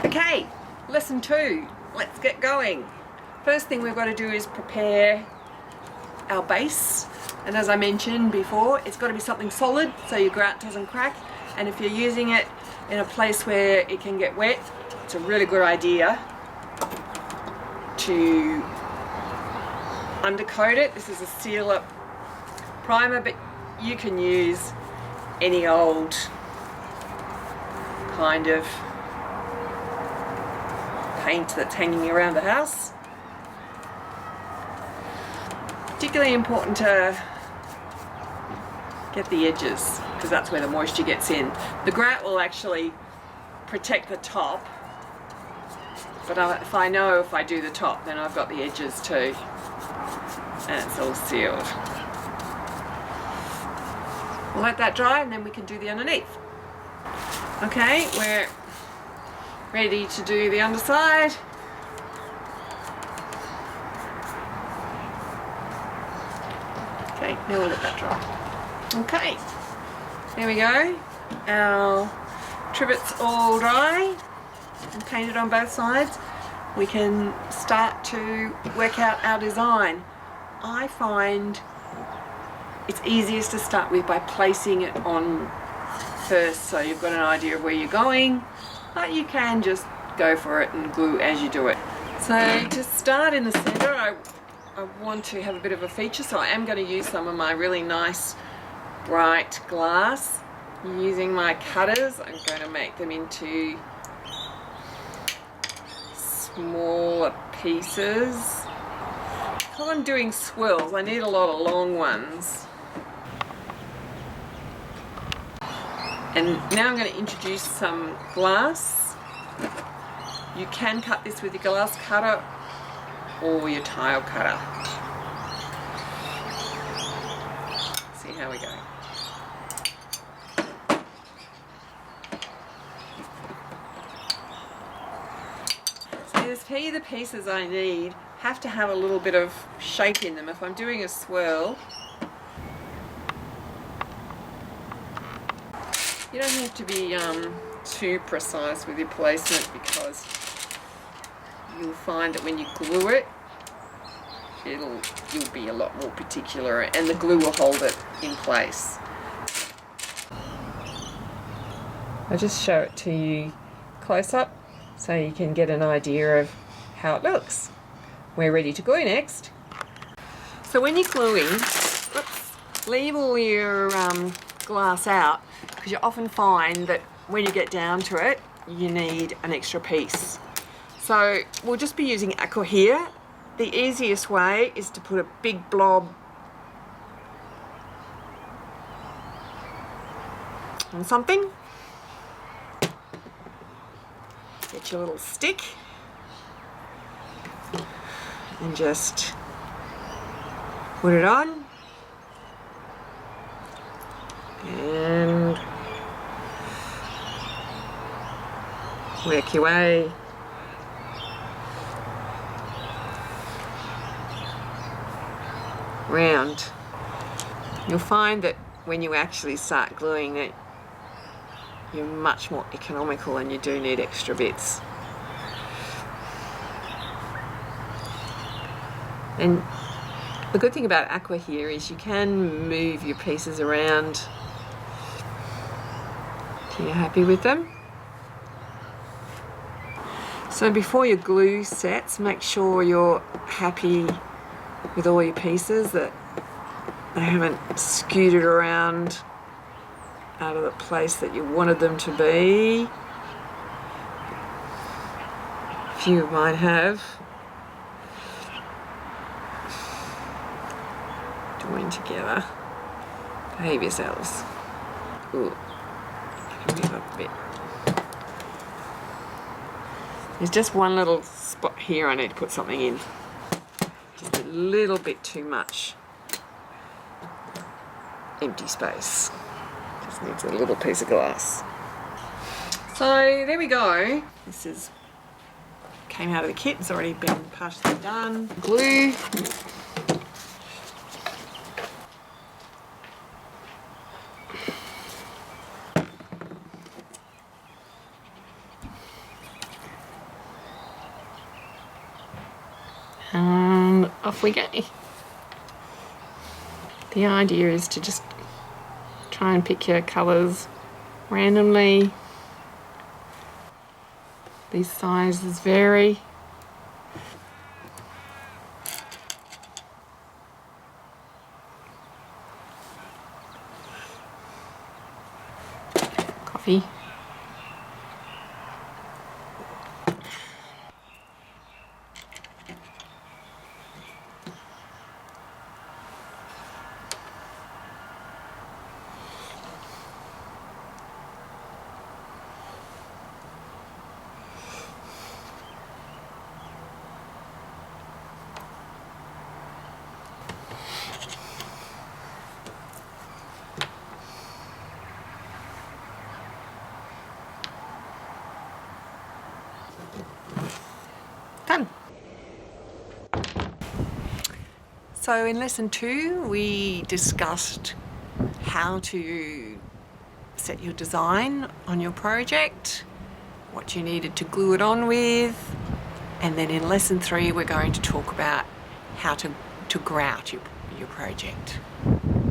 Okay, lesson 2. Let's get going. First thing we've got to do is prepare our base. And as I mentioned before, it's got to be something solid so your grout doesn't crack. And if you're using it in a place where it can get wet, it's a really good idea to undercoat it. This is a sealer primer, but you can use any old kind of paint that's hanging around the house. Particularly important to get the edges because that's where the moisture gets in. The grout will actually protect the top, but if I know if I do the top, then I've got the edges too, and it's all sealed. We'll let that dry and then we can do the underneath. Okay, we're ready to do the underside. Okay, now we'll let that dry. Okay, there we go. Our trivets all dry and painted on both sides. We can start to work out our design. I find it's easiest to start with by placing it on first so you've got an idea of where you're going, but you can just go for it and glue as you do it. So to start in the center, I want to have a bit of a feature, so I am going to use some of my really nice bright glass. Using my cutters, I'm going to make them into smaller pieces. Because I'm doing swirls, I need a lot of long ones. And now I'm going to introduce some glass. You can cut this with your glass cutter or your tile cutter. See how we go. So the pieces I need have to have a little bit of shape in them. If I'm doing a swirl, you don't have to be too precise with your placement because you'll find that when you glue it, you'll be a lot more particular and the glue will hold it in place. I'll just show it to you close up so you can get an idea of how it looks. We're ready to glue next. So when you're gluing, leave all your glass out because you often find that when you get down to it, you need an extra piece. So we'll just be using aqua here. The easiest way is to put a big blob on something. Get your little stick and just put it on and work your way round. You'll find that when you actually start gluing it, you're much more economical and you do need extra bits. And the good thing about aqua here is you can move your pieces around till you're happy with them. So before your glue sets, make sure you're happy with all your pieces, that they haven't scooted around out of the place that you wanted them to be. A few might have. Join together. Behave yourselves. Ooh, can move up a bit. There's just one little spot here I need to put something in. Just a little bit too much empty space. Just needs a little piece of glass. So there we go. This came out of the kit. It's already been partially done. Glue. And off we go. The idea is to just try and pick your colours randomly. These sizes vary. Coffee. Done. So in lesson 2 we discussed how to set your design on your project, what you needed to glue it on with, and then in lesson 3 we're going to talk about how to grout your project.